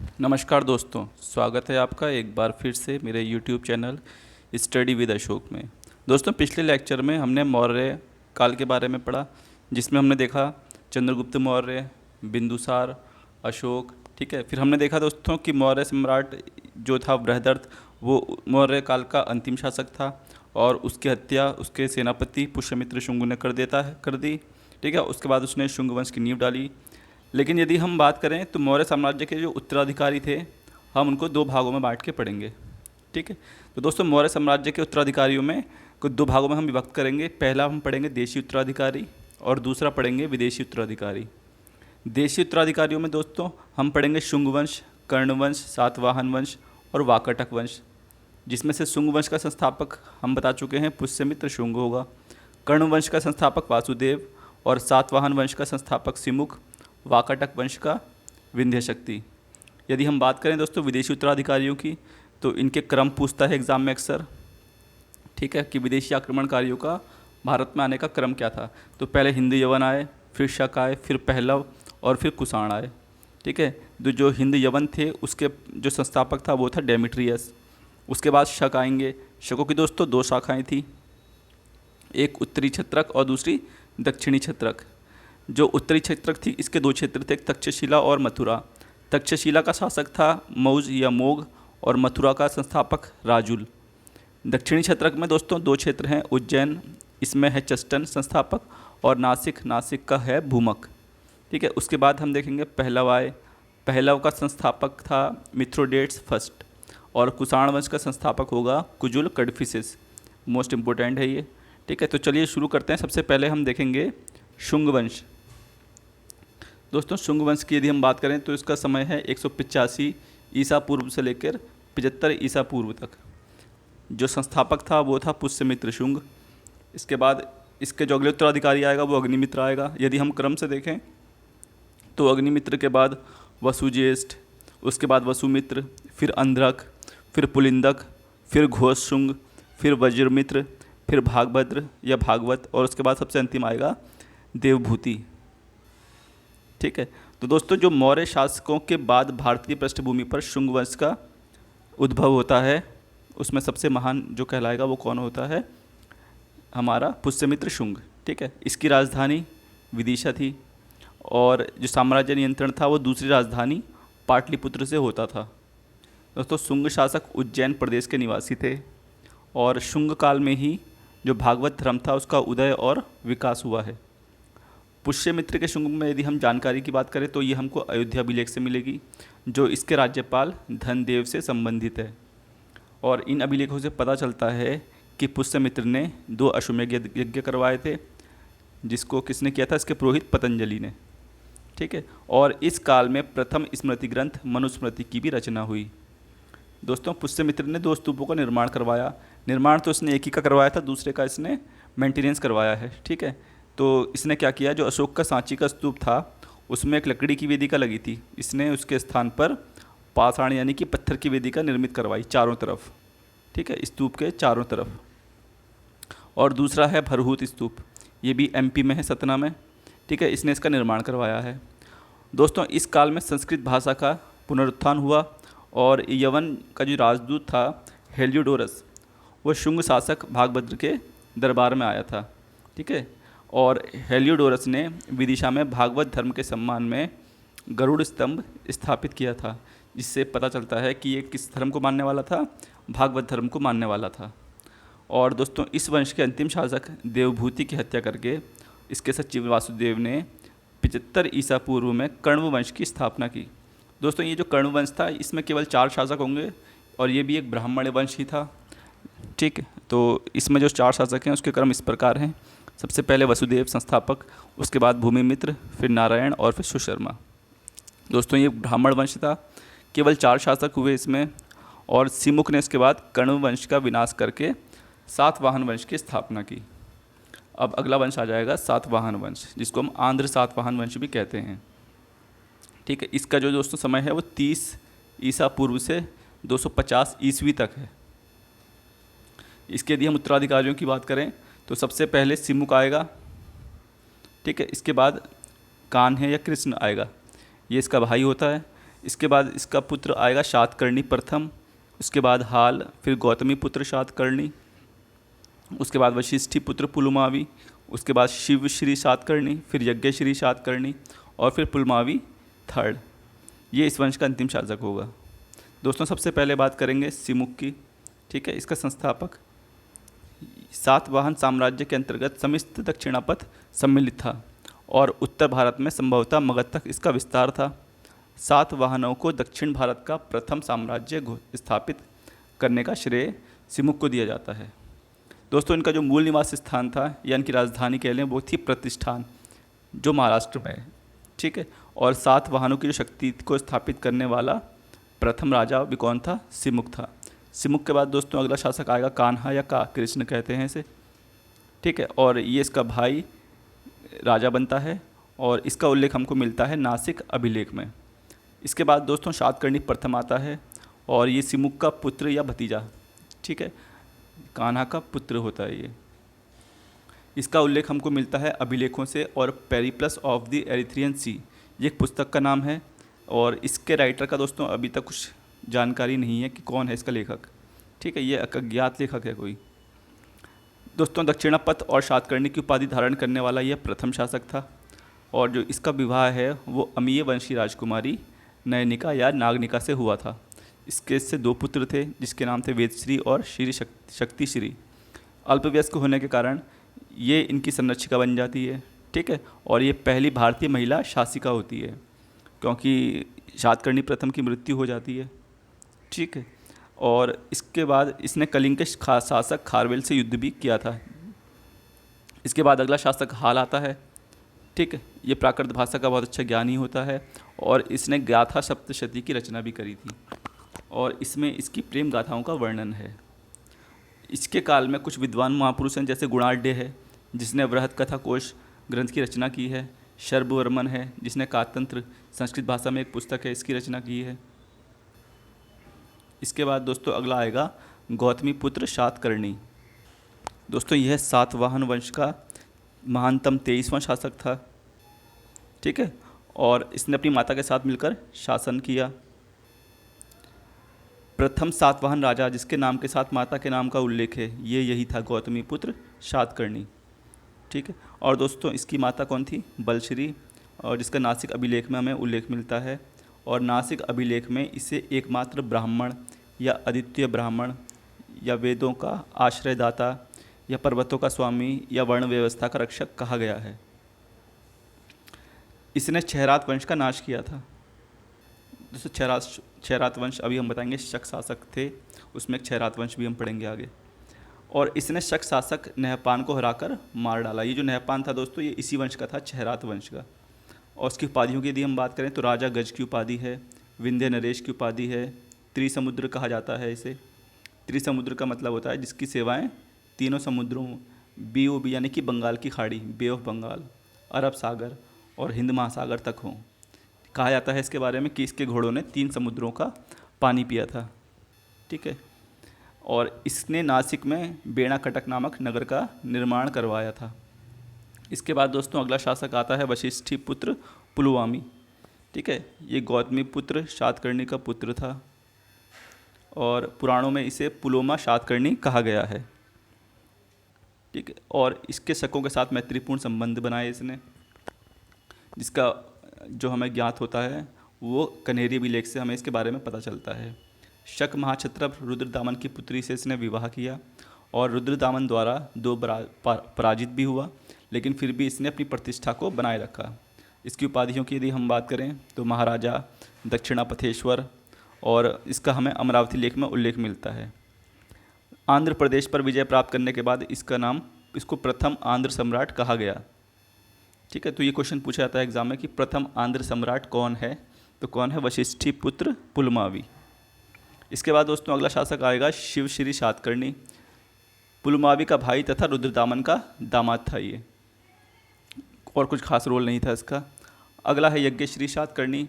नमस्कार दोस्तों, स्वागत है आपका एक बार फिर से मेरे YouTube channel study with Ashok में। दोस्तों, पिछले लेक्चर में हमने मौर्य काल के बारे में पढ़ा, जिसमें हमने देखा चंद्रगुप्त मौर्य, बिंदुसार, अशोक। ठीक है, फिर हमने देखा दोस्तों कि मौर्य सम्राट जो था बृहदर्थ, वो मौर्य काल का अंतिम शासक था और उसकी हत्या उसके सेनापति पुष्यमित्र शुंग ने कर दी। ठीक है, उसके बाद उसने शुंग वंश की नींव डाली। लेकिन यदि हम बात करें तो मौर्य साम्राज्य के जो उत्तराधिकारी थे, हम उनको दो भागों में बांट के पढ़ेंगे। ठीक है, तो दोस्तों मौर्य साम्राज्य के उत्तराधिकारियों में कुछ दो भागों में हम विभक्त करेंगे। पहला हम पढ़ेंगे देशी उत्तराधिकारी और दूसरा पढ़ेंगे विदेशी उत्तराधिकारी। देशी उत्तराधिकारियों में दोस्तों हम पढ़ेंगे शुंग वंश, कर्ण वंश, सातवाहन वंश और वाकाटक वंश, जिसमें से शुंग वंश का संस्थापक हम बता चुके हैं पुष्यमित्र शुंग होगा, कर्ण वंश का संस्थापक वासुदेव और सातवाहन वंश का संस्थापक सिमुक, वाकाटक वंश का विंध्य शक्ति। यदि हम बात करें दोस्तों विदेशी उत्तराधिकारियों की, तो इनके क्रम पूछता है एग्ज़ाम में अक्सर। ठीक है, कि विदेशी आक्रमणकारियों का भारत में आने का क्रम क्या था। तो पहले हिंद यवन आए, फिर शक आए, फिर पहलव और फिर कुषाण आए। ठीक है, तो जो हिंद यवन थे उसके जो संस्थापक था वो था डेमिट्रियस। उसके बाद शक आएंगे। शकों की दोस्तों दो शाखाएं थी, एक उत्तरी छत्रक और दूसरी दक्षिणी छत्रक। जो उत्तरी छत्रक थी इसके दो क्षेत्र थे, तक्षशिला और मथुरा। तक्षशिला का शासक था मौज या मोग और मथुरा का संस्थापक राजुल। दक्षिणी छत्रक में दोस्तों दो क्षेत्र हैं, उज्जैन, इसमें है चस्टन संस्थापक, और नासिक, नासिक का है भूमक। ठीक है, उसके बाद हम देखेंगे पहलव आए। पहलव का संस्थापक था मिथ्रोडेट्स फर्स्ट और कुषाण वंश का संस्थापक होगा कुजुल कड़फिसिस। मोस्ट इम्पोर्टेंट है ये। ठीक है, तो चलिए शुरू करते हैं। सबसे पहले हम देखेंगे शुंग वंश। दोस्तों शुंग वंश की यदि हम बात करें तो इसका समय है 185 ईसा पूर्व से लेकर 75 ईसा पूर्व तक। जो संस्थापक था वो था पुष्यमित्र शुंग। इसके बाद इसके जो अगले उत्तराधिकारी आएगा वो अग्निमित्र आएगा। यदि हम क्रम से देखें तो अग्निमित्र के बाद वसुज्येष्ठ, उसके बाद वसुमित्र, फिर अंध्रक, फिर पुलिंदक, फिर घोषशुंग, फिर वज्रमित्र, फिर भागभद्र या भागवत, और उसके बाद सबसे अंतिम आएगा देवभूति। ठीक है, तो दोस्तों जो मौर्य शासकों के बाद भारतीय पृष्ठभूमि पर शुंग वंश का उद्भव होता है, उसमें सबसे महान जो कहलाएगा वो कौन होता है, हमारा पुष्यमित्र शुंग। ठीक है, इसकी राजधानी विदिशा थी और जो साम्राज्य नियंत्रण था वो दूसरी राजधानी पाटलिपुत्र से होता था। दोस्तों शुंग शासक उज्जैन प्रदेश के निवासी थे और शुंग काल में ही जो भागवत धर्म था उसका उदय और विकास हुआ है। पुष्यमित्र के शुंग में यदि हम जानकारी की बात करें तो ये हमको अयोध्या अभिलेख से मिलेगी, जो इसके राज्यपाल धनदेव से संबंधित है। और इन अभिलेखों से पता चलता है कि पुष्यमित्र ने दो अश्वमेध यज्ञ करवाए थे, जिसको किसने किया था, इसके पुरोहित पतंजलि ने। ठीक है, और इस काल में प्रथम स्मृति ग्रंथ मनुस्मृति की भी रचना हुई। दोस्तों पुष्यमित्र ने दो स्तूपों का निर्माण करवाया। निर्माण तो इसने एक ही का करवाया था, दूसरे का इसने मेंटेनेंस करवाया है। ठीक है, तो इसने क्या किया, जो अशोक का सांची का स्तूप था उसमें एक लकड़ी की वेदिका लगी थी, इसने उसके स्थान पर पाषाण यानी कि पत्थर की वेदिका निर्मित करवाई चारों तरफ। ठीक है, स्तूप के चारों तरफ। और दूसरा है भरहूत स्तूप, ये भी एमपी में है, सतना में। ठीक है, इसने इसका निर्माण करवाया है। दोस्तों इस काल में संस्कृत भाषा का पुनरुत्थान हुआ और यवन का जो राजदूत था हेलियोडोरस, वो शुंग शासक भागभद्र के दरबार में आया था। ठीक है, और हेलियोडोरस ने विदिशा में भागवत धर्म के सम्मान में गरुड़ स्तंभ स्थापित किया था, जिससे पता चलता है कि ये किस धर्म को मानने वाला था, भागवत धर्म को मानने वाला था। और दोस्तों इस वंश के अंतिम शासक देवभूति की हत्या करके इसके सचिव वासुदेव ने 75 ईसा पूर्व में कण्व वंश की स्थापना की। दोस्तों ये जो कण्व वंश था इसमें केवल 4 शासक होंगे और ये भी एक ब्राह्मण वंश ही था। ठीक, तो इसमें जो 4 शासक हैं उसके क्रम इस प्रकार हैं। सबसे पहले वसुदेव संस्थापक, उसके बाद भूमिमित्र, फिर नारायण और फिर सुशर्मा। दोस्तों ये ब्राह्मण वंश था, केवल 4 शासक हुए इसमें, और सिमुक ने इसके बाद कण्व वंश का विनाश करके सातवाहन वंश की स्थापना की। अब अगला वंश आ जाएगा सातवाहन वंश, जिसको हम आंध्र सातवाहन वंश भी कहते हैं। ठीक है, इसका जो दोस्तों समय है वो 30 ईसा पूर्व से 250 ईस्वी तक है। इसके यदि हम उत्तराधिकारियों की बात करें तो सबसे पहले सिमुक आएगा। ठीक है, इसके बाद कान्ह या कृष्ण आएगा, ये इसका भाई होता है। इसके बाद इसका पुत्र आएगा शातकर्णी प्रथम, उसके बाद हाल, फिर गौतमी पुत्र शातकर्णी, उसके बाद वशिष्ठी पुत्र पुलुमावी, उसके बाद शिवश्री शातकर्णी, फिर यज्ञश्री शातकर्णी और फिर पुलमावी थर्ड। ये इस वंश का अंतिम शासक होगा। दोस्तों सबसे पहले बात करेंगे सिमुक की। ठीक है, इसका संस्थापक सातवाहन साम्राज्य के अंतर्गत समस्त दक्षिणापथ सम्मिलित था और उत्तर भारत में संभवतः मगध तक इसका विस्तार था। सातवाहनों को दक्षिण भारत का प्रथम साम्राज्य स्थापित करने का श्रेय सिमुक को दिया जाता है। दोस्तों इनका जो मूल निवास स्थान था या इनकी राजधानी कह लें वो थी प्रतिष्ठान, जो महाराष्ट्र में है। ठीक है, और सातवाहनों की जो शक्ति को स्थापित करने वाला प्रथम राजा भी कौन था? सिमुक था। सिमुक के बाद दोस्तों अगला शासक आएगा कान्हा या का कृष्ण कहते हैं इसे। ठीक है, और ये इसका भाई राजा बनता है और इसका उल्लेख हमको मिलता है नासिक अभिलेख में। इसके बाद दोस्तों शातकर्णी प्रथम आता है और ये सिमुक का पुत्र या भतीजा, ठीक है, कान्हा का पुत्र होता है ये। इसका उल्लेख हमको मिलता है अभिलेखों से और पेरिप्लस ऑफ द एरिथ्रियन सी, ये एक पुस्तक का नाम है और इसके राइटर का दोस्तों अभी तक कुछ जानकारी नहीं है कि कौन है इसका लेखक। ठीक है, ये अज्ञात लेखक है कोई। दोस्तों दक्षिणापथ और शातकर्णी की उपाधि धारण करने वाला यह प्रथम शासक था और जो इसका विवाह है वो अमीय वंशी राजकुमारी नयनिका या नागनिका से हुआ था। इसके से दो पुत्र थे जिसके नाम थे वेदश्री और श्री शक्तिश्री। अल्पवयस्क होने के कारण ये इनकी संरक्षिका बन जाती है। ठीक है, और ये पहली भारतीय महिला शासिका होती है क्योंकि शातकर्णी प्रथम की मृत्यु हो जाती है। ठीक है, और इसके बाद इसने कलिंग के शासक खारवेल से युद्ध भी किया था। इसके बाद अगला शासक हाल आता है। ठीक है, ये प्राकृत भाषा का बहुत अच्छा ज्ञानी होता है और इसने गाथा सप्तशती की रचना भी करी थी और इसमें इसकी प्रेम गाथाओं का वर्णन है। इसके काल में कुछ विद्वान महापुरुष हैं, जैसे गुणाढ़ है जिसने बृहद कथा कोश ग्रंथ की रचना की है, शर्बवर्मन है जिसने कातंत्र संस्कृत भाषा में एक पुस्तक है इसकी रचना की है। इसके बाद दोस्तों अगला आएगा गौतमी पुत्र शातकर्णी। दोस्तों यह सातवाहन वंश का महानतम 23वां शासक था। ठीक है, और इसने अपनी माता के साथ मिलकर शासन किया। प्रथम सातवाहन राजा जिसके नाम के साथ माता के नाम का उल्लेख है ये यही था, गौतमी पुत्र शातकर्णी। ठीक है, और दोस्तों इसकी माता कौन थी? बलश्री, और जिसका नासिक अभिलेख में हमें उल्लेख मिलता है और नासिक अभिलेख में इसे एकमात्र ब्राह्मण या अद्वितीय ब्राह्मण या वेदों का आश्रयदाता या पर्वतों का स्वामी या वर्ण व्यवस्था का रक्षक कहा गया है। इसने क्षयरात वंश का नाश किया था। दोस्तों क्षयरात वंश अभी हम बताएंगे शक शासक थे, उसमें क्षयरात वंश भी हम पढ़ेंगे आगे। और इसने शक शासक नहपान को हराकर मार डाला। ये जो नहपान था दोस्तों ये इसी वंश का था, क्षयरात वंश का। और उसकी उपाधियों की यदि हम बात करें तो राजा गज की उपाधि है, विंध्य नरेश की उपाधि है, त्रिसमुद्र कहा जाता है इसे। त्रिसमुद्र का मतलब होता है जिसकी सेवाएं तीनों समुद्रों BOB यानी कि बंगाल की खाड़ी, बे ऑफ बंगाल, अरब सागर और हिंद महासागर तक हों। कहा जाता है इसके बारे में कि इसके घोड़ों ने 3 समुद्रों का पानी पिया था। ठीक है, और इसने नासिक में बेणा कटक नामक नगर का निर्माण करवाया था। इसके बाद दोस्तों अगला शासक आता है वशिष्ठी पुत्र पुलुमावी। ठीक है, ये गौतमी पुत्र शातकर्णी का पुत्र था और पुराणों में इसे पुलोमा शातकर्णी कहा गया है। ठीक है, और इसके शकों के साथ मैत्रीपूर्ण संबंध बनाए इसने, जिसका जो हमें ज्ञात होता है वो कन्हेरी अभिलेख से हमें इसके बारे में पता चलता है। शक महाक्षत्रप रुद्रदामन की पुत्री से इसने विवाह किया और रुद्रदामन द्वारा 2 पराजित भी हुआ, लेकिन फिर भी इसने अपनी प्रतिष्ठा को बनाए रखा। इसकी उपाधियों की यदि हम बात करें तो महाराजा, दक्षिणापथेश्वर, और इसका हमें अमरावती लेख में उल्लेख मिलता है। आंध्र प्रदेश पर विजय प्राप्त करने के बाद इसको प्रथम आंध्र सम्राट कहा गया। ठीक है, तो ये क्वेश्चन पूछा जाता है एग्जाम में कि प्रथम आंध्र सम्राट कौन है, तो कौन है? वशिष्ठी पुत्र पुलमावी। इसके बाद दोस्तों अगला शासक आएगा शिवश्री शातकर्णी। पुलमावी का भाई तथा रुद्रदामन का दामाद था ये, और कुछ खास रोल नहीं था इसका। अगला है यज्ञश्री शातकर्णी।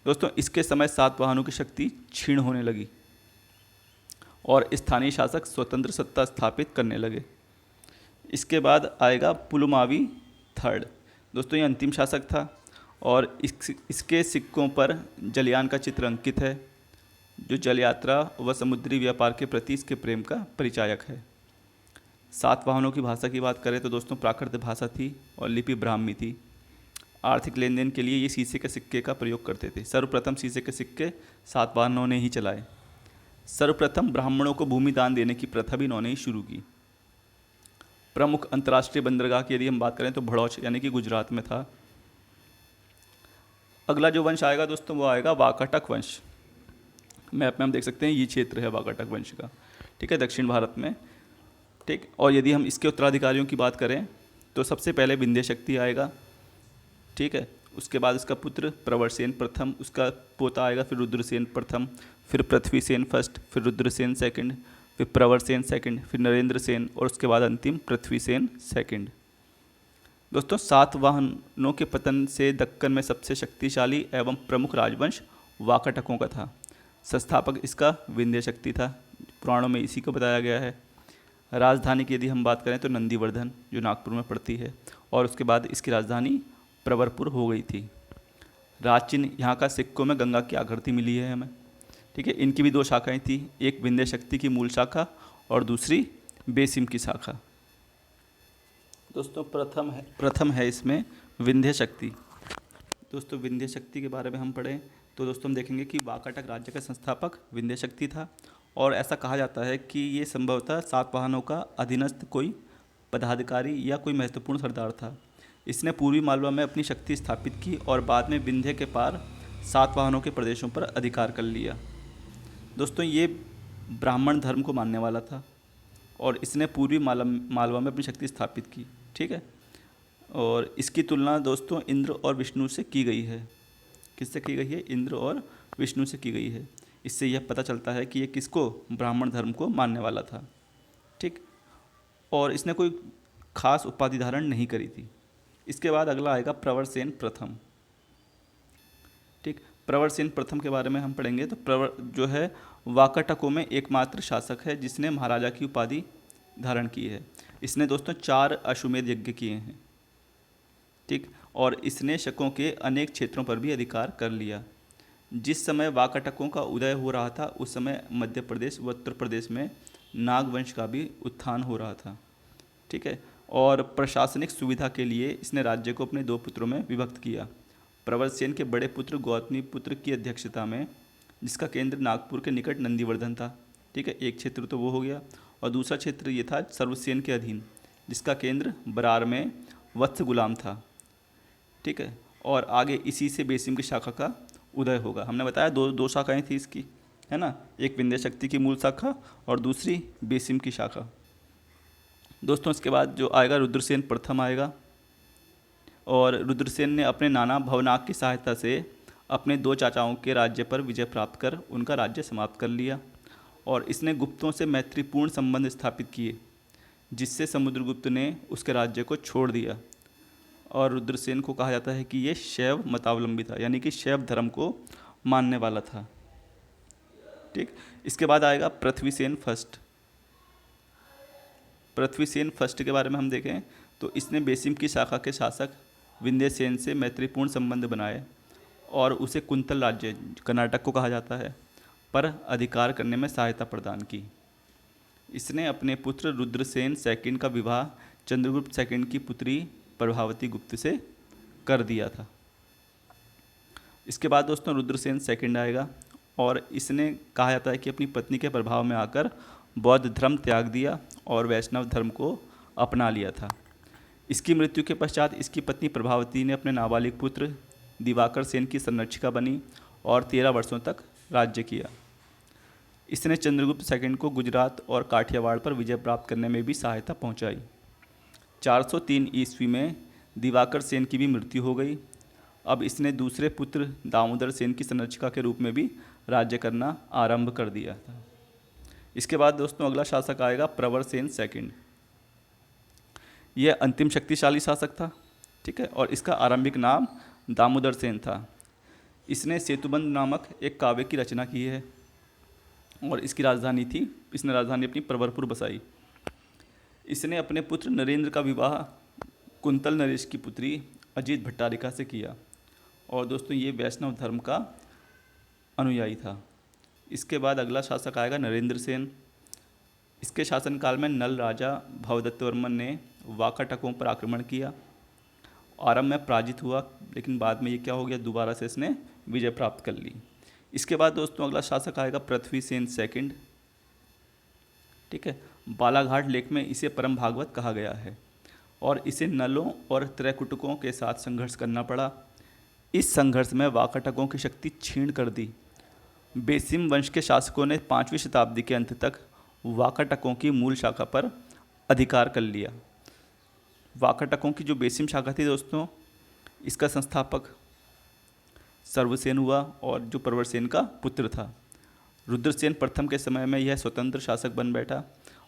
दोस्तों इसके समय सातवाहनों की शक्ति क्षीण होने लगी और स्थानीय शासक स्वतंत्र सत्ता स्थापित करने लगे। इसके बाद आएगा पुलुमावी थर्ड। दोस्तों ये अंतिम शासक था और इसके सिक्कों पर जलयान का चित्र अंकित है, जो जल यात्रा व समुद्री व्यापार के प्रति इसके प्रेम का परिचायक है। सातवाहनों की भाषा की बात करें तो दोस्तों प्राकृत भाषा थी और लिपि ब्राह्मी थी। आर्थिक लेन देन के लिए ये शीशे के सिक्के का प्रयोग करते थे। सर्वप्रथम शीशे के सिक्के सातवाहनों ने ही चलाए। सर्वप्रथम ब्राह्मणों को भूमि दान देने की प्रथा भी इन्होंने ही शुरू की। प्रमुख अंतर्राष्ट्रीय बंदरगाह की यदि हम बात करें तो भड़ौच यानी कि गुजरात में था। अगला जो वंश आएगा दोस्तों वो आएगा वाकाटक वंश। मैप में हम देख सकते हैं ये क्षेत्र है वाकाटक वंश का, ठीक है, दक्षिण भारत में, ठीक। और यदि हम इसके उत्तराधिकारियों की बात करें तो सबसे पहले विंध्य शक्ति आएगा, ठीक है। उसके बाद उसका पुत्र प्रवरसेन प्रथम, उसका पोता आएगा फिर रुद्रसेन प्रथम, फिर पृथ्वीसेन फर्स्ट, फिर रुद्रसेन सेकंड, फिर प्रवरसेन सेकंड, फिर नरेंद्र सेन और उसके बाद अंतिम पृथ्वीसेन सेकंड। दोस्तों सातवाहनों के पतन से दक्कन में सबसे शक्तिशाली एवं प्रमुख राजवंश वाकाटकों का था। संस्थापक इसका विंध्य शक्ति था, पुराणों में इसी को बताया गया है। राजधानी की यदि हम बात करें तो नंदीवर्धन जो नागपुर में पड़ती है, और उसके बाद इसकी राजधानी प्रवरपुर हो गई थी। राजचिन्ह यहाँ का सिक्कों में गंगा की आकृति मिली है हमें, ठीक है। इनकी भी दो शाखाएं थी, एक विंध्य शक्ति की मूल शाखा और दूसरी बेसिम की शाखा। दोस्तों प्रथम है इसमें विंध्य शक्ति। दोस्तों विंध्य शक्ति के बारे में हम पढ़ें तो दोस्तों हम देखेंगे कि वाकाटक राज्य का संस्थापक विंध्य शक्ति था, और ऐसा कहा जाता है कि ये संभवतः सातवाहनों का अधीनस्थ कोई पदाधिकारी या कोई महत्वपूर्ण सरदार था। इसने पूर्वी मालवा में अपनी शक्ति स्थापित की और बाद में विंध्य के पार सातवाहनों के प्रदेशों पर अधिकार कर लिया। दोस्तों ये ब्राह्मण धर्म को मानने वाला था और इसने पूर्वी मालवा में अपनी शक्ति स्थापित की, ठीक है। और इसकी तुलना दोस्तों इंद्र और विष्णु से की गई है। किससे की गई है? इंद्र और विष्णु से की गई है। इससे यह पता चलता है कि ये किसको, ब्राह्मण धर्म को मानने वाला था, ठीक। और इसने कोई खास उपाधि धारण नहीं करी थी। इसके बाद अगला आएगा प्रवरसेन प्रथम, ठीक। प्रवरसेन प्रथम के बारे में हम पढ़ेंगे तो प्रवर जो है वाकाटकों में एकमात्र शासक है जिसने महाराजा की उपाधि धारण की है। इसने दोस्तों 4 अश्वमेध यज्ञ किए हैं, ठीक। और इसने शकों के अनेक क्षेत्रों पर भी अधिकार कर लिया। जिस समय वाकाटकों का उदय हो रहा था उस समय मध्य प्रदेश व उत्तर प्रदेश में नागवंश का भी उत्थान हो रहा था, ठीक है। और प्रशासनिक सुविधा के लिए इसने राज्य को अपने 2 पुत्रों में विभक्त किया। प्रवरसेन के बड़े पुत्र गौतमी पुत्र की अध्यक्षता में, जिसका केंद्र नागपुर के निकट नंदीवर्धन था, ठीक है। एक क्षेत्र तो वो हो गया, और दूसरा क्षेत्र ये था सर्वसेन के अधीन, जिसका केंद्र बरार में वत्स गुलाम था, ठीक है। और आगे इसी से बेसिम की शाखा का उदय होगा। हमने बताया दो शाखाएं थी इसकी, है ना, एक विंध्य शक्ति की मूल शाखा और दूसरी बेसिम की शाखा। दोस्तों इसके बाद जो आएगा रुद्रसेन प्रथम आएगा, और रुद्रसेन ने अपने नाना भवनाग की सहायता से अपने 2 चाचाओं के राज्य पर विजय प्राप्त कर उनका राज्य समाप्त कर लिया, और इसने गुप्तों से मैत्रीपूर्ण संबंध स्थापित किए, जिससे समुद्रगुप्त ने उसके राज्य को छोड़ दिया। और रुद्रसेन को कहा जाता है कि ये शैव मतावलंबी था, यानी कि शैव धर्म को मानने वाला था, ठीक। इसके बाद आएगा पृथ्वीसेन फर्स्ट। पृथ्वीसेन फर्स्ट के बारे में हम देखें तो इसने बेसिम की शाखा के शासक विंध्यसेन से मैत्रीपूर्ण संबंध बनाए और उसे कुंतल राज्य, कर्नाटक को कहा जाता है, पर अधिकार करने में सहायता प्रदान की। इसने अपने पुत्र रुद्रसेन सेकंड का विवाह चंद्रगुप्त सेकंड की पुत्री प्रभावती गुप्त से कर दिया था। इसके बाद दोस्तों रुद्रसेन सेकंड आएगा, और इसने कहा जाता है कि अपनी पत्नी के प्रभाव में आकर बौद्ध धर्म त्याग दिया और वैष्णव धर्म को अपना लिया था। इसकी मृत्यु के पश्चात इसकी पत्नी प्रभावती ने अपने नाबालिग पुत्र दिवाकर सेन की संरक्षिका बनी और 13 वर्षों तक राज्य किया। इसने चंद्रगुप्त सेकंड को गुजरात और काठियावाड़ पर विजय प्राप्त करने में भी सहायता पहुंचाई। 403 ईस्वी में दिवाकर सेन की भी मृत्यु हो गई। अब इसने दूसरे पुत्र दामोदर सेन की संरक्षिका के रूप में भी राज्य करना आरंभ कर दिया था। इसके बाद दोस्तों अगला शासक आएगा प्रवरसेन सेकंड। यह अंतिम शक्तिशाली शासक था, ठीक है, और इसका आरंभिक नाम दामोदर सेन था। इसने सेतुबंध नामक एक काव्य की रचना की है और इसकी राजधानी थी, इसने राजधानी अपनी प्रवरपुर बसाई। इसने अपने पुत्र नरेंद्र का विवाह कुंतल नरेश की पुत्री अजीत भट्टारिका से किया और दोस्तों ये वैष्णव धर्म का अनुयायी था। इसके बाद अगला शासक आएगा नरेंद्र सेन। इसके शासनकाल में नल राजा भवदत्त वर्मन ने वाकाटकों पर आक्रमण किया। आरंभ में पराजित हुआ, लेकिन बाद में ये क्या हो गया, दोबारा से इसने विजय प्राप्त कर ली। इसके बाद दोस्तों अगला शासक आएगा पृथ्वी सेन सेकंड। ठीक है, बालाघाट लेख में इसे परम भागवत कहा गया है और इसे नलों और त्रैकुटकों के साथ संघर्ष करना पड़ा। इस संघर्ष में वाकाटकों की शक्ति क्षीण कर दी। बेसिम वंश के शासकों ने 5वीं शताब्दी के अंत तक वाकाटकों की मूल शाखा पर अधिकार कर लिया। वाकाटकों की जो बेसिम शाखा थी दोस्तों, इसका संस्थापक सर्वसेन हुआ और जो प्रवरसेन का पुत्र था। रुद्रसेन प्रथम के समय में यह स्वतंत्र शासक बन बैठा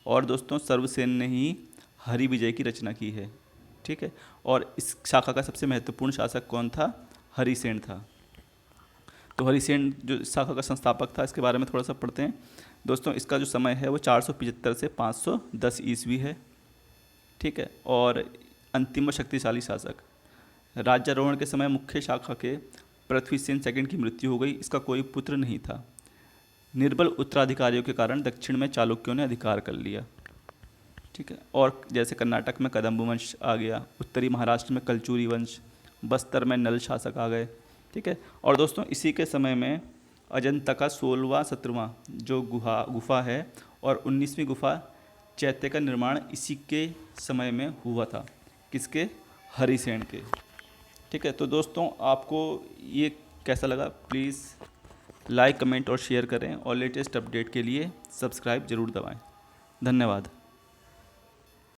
और दोस्तों सर्वसेन ने ही हरि विजय की रचना की है। ठीक है, और इस शाखा का सबसे महत्वपूर्ण शासक कौन था, हरिसेन था। तो हरिसेन जो इस शाखा का संस्थापक था, इसके बारे में थोड़ा सा पढ़ते हैं दोस्तों। इसका जो समय है वो 475 से 510 ईस्वी है। ठीक है, और अंतिम व शक्तिशाली शासक। राज्यारोहण के समय मुख्य शाखा के पृथ्वीसेन सेकंड की मृत्यु हो गई। इसका कोई पुत्र नहीं था। निर्बल उत्तराधिकारियों के कारण दक्षिण में चालुक्यों ने अधिकार कर लिया। ठीक है, और जैसे कर्नाटक में कदम्ब वंश आ गया, उत्तरी महाराष्ट्र में कलचुरी वंश, बस्तर में नल शासक आ गए। ठीक है, और दोस्तों इसी के समय में अजंता का 16वां 17वां जो गुफा है और 19वीं गुफा चैत्य का निर्माण इसी के समय में हुआ था। किसके, हरिसेन के। ठीक है, तो दोस्तों आपको ये कैसा लगा, प्लीज़ लाइक, कमेंट और शेयर करें और लेटेस्ट अपडेट के लिए सब्सक्राइब ज़रूर दबाएं। धन्यवाद।